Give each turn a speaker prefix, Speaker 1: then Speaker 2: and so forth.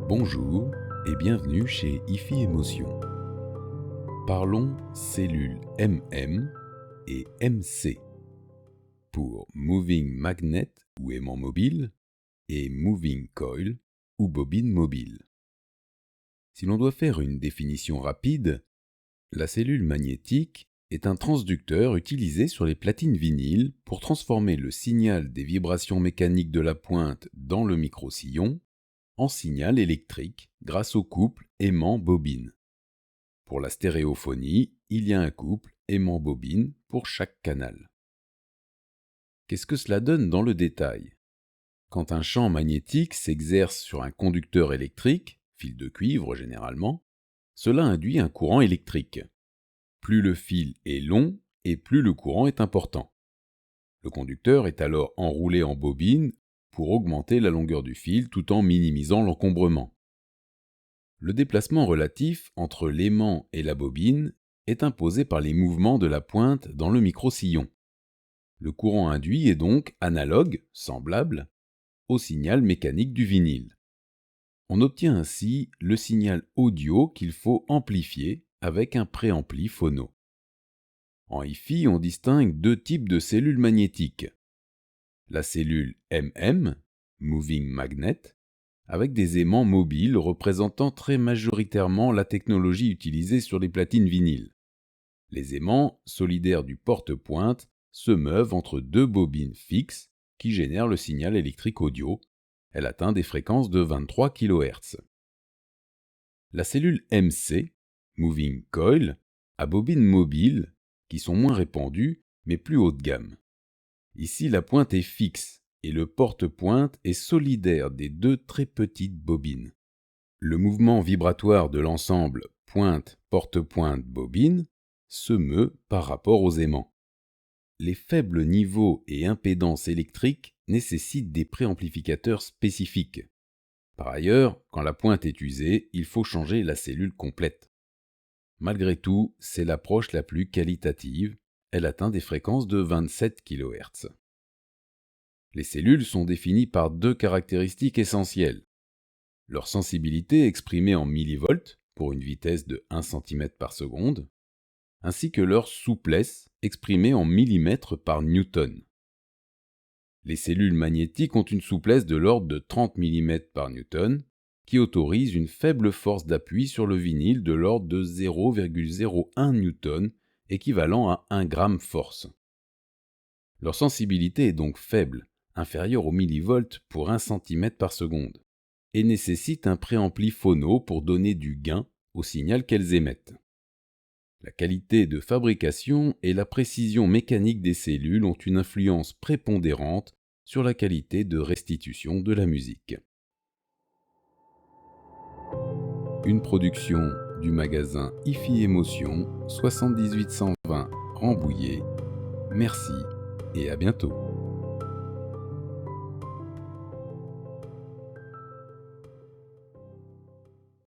Speaker 1: Bonjour et bienvenue chez IFI Émotion. Parlons cellules MM et MC pour Moving Magnet ou aimant mobile et Moving Coil ou bobine mobile. Si l'on doit faire une définition rapide, la cellule magnétique est un transducteur utilisé sur les platines vinyles pour transformer le signal des vibrations mécaniques de la pointe dans le microsillon en signal électrique grâce au couple aimant-bobine. Pour la stéréophonie, il y a un couple aimant-bobine pour chaque canal. Qu'est-ce que cela donne dans le détail ? Quand un champ magnétique s'exerce sur un conducteur électrique, fil de cuivre généralement, cela induit un courant électrique. Plus le fil est long et plus le courant est important. Le conducteur est alors enroulé en bobine pour augmenter la longueur du fil tout en minimisant l'encombrement. Le déplacement relatif entre l'aimant et la bobine est imposé par les mouvements de la pointe dans le microsillon. Le courant induit est donc analogue, semblable, au signal mécanique du vinyle. On obtient ainsi le signal audio qu'il faut amplifier avec un préampli phono. En IFI, on distingue deux types de cellules magnétiques. La cellule MM, Moving Magnet, avec des aimants mobiles représentant très majoritairement la technologie utilisée sur les platines vinyles. Les aimants, solidaires du porte-pointe, se meuvent entre deux bobines fixes qui génèrent le signal électrique audio. Elle atteint des fréquences de 23 kHz. La cellule MC, Moving Coil, a bobines mobiles qui sont moins répandues mais plus haut de gamme. Ici, la pointe est fixe et le porte-pointe est solidaire des deux très petites bobines. Le mouvement vibratoire de l'ensemble pointe-porte-pointe-bobine se meut par rapport aux aimants. Les faibles niveaux et impédances électriques nécessitent des préamplificateurs spécifiques. Par ailleurs, quand la pointe est usée, il faut changer la cellule complète. Malgré tout, c'est l'approche la plus qualitative. Elle atteint des fréquences de 27 kHz. Les cellules sont définies par deux caractéristiques essentielles. Leur sensibilité exprimée en millivolts pour une vitesse de 1 cm par seconde, ainsi que leur souplesse exprimée en millimètres par newton. Les cellules magnétiques ont une souplesse de l'ordre de 30 mm par newton, qui autorise une faible force d'appui sur le vinyle de l'ordre de 0,01 newton, équivalent à 1 gramme force. Leur sensibilité est donc faible, inférieure au millivolt pour 1 cm par seconde, et nécessite un préampli phono pour donner du gain au signal qu'elles émettent. La qualité de fabrication et la précision mécanique des cellules ont une influence prépondérante sur la qualité de restitution de la musique. Une production du magasin IFI Émotion, 78 120 Rambouillet. Merci et à bientôt.